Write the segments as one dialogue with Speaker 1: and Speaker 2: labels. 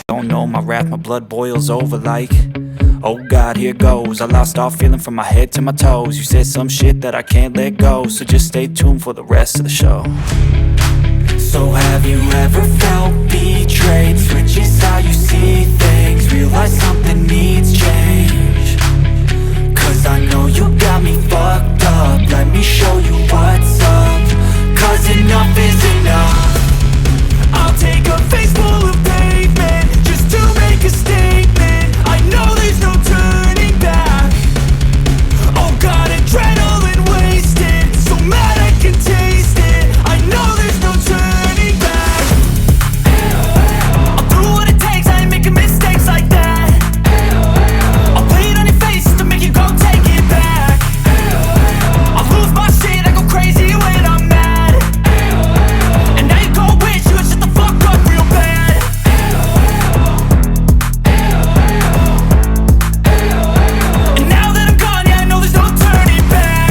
Speaker 1: Don't know my wrath, my blood boils over like, oh God, here goes. I lost all feeling from my head to my toes. You said some shit that I can't let go, so just stay tuned for the rest of the show. So have you ever felt betrayed? Switches how you see things, realize something needs change. Cause I know you got me fucked up, let me show you what's up. Cause enough is enough. I'll take a face full of pavement just to make a statement. I know there's no turning back. Oh God, adrenaline wasted, so mad I can taste it. I know there's no turning back. I'll do what it takes, I ain't making mistakes like that. I'll bleed on your face to make you go take it back. I'll lose my shit, I go crazy when I'm mad. And now you go wish you would shut the fuck up real bad. And now that I'm gone, yeah, I know there's no turning back.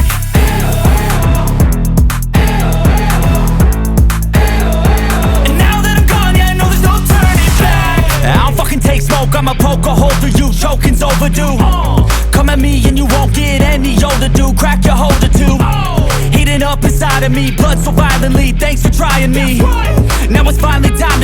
Speaker 1: And now that I'm gone, yeah, I know there's no turning back. I don't fucking take smoke, I'ma poke a hole through you, choking's overdue. Come at me and you won't get any older, dude, crack your holder too. Heating up inside of me, blood so violently, thanks for trying me. Now it's finally time to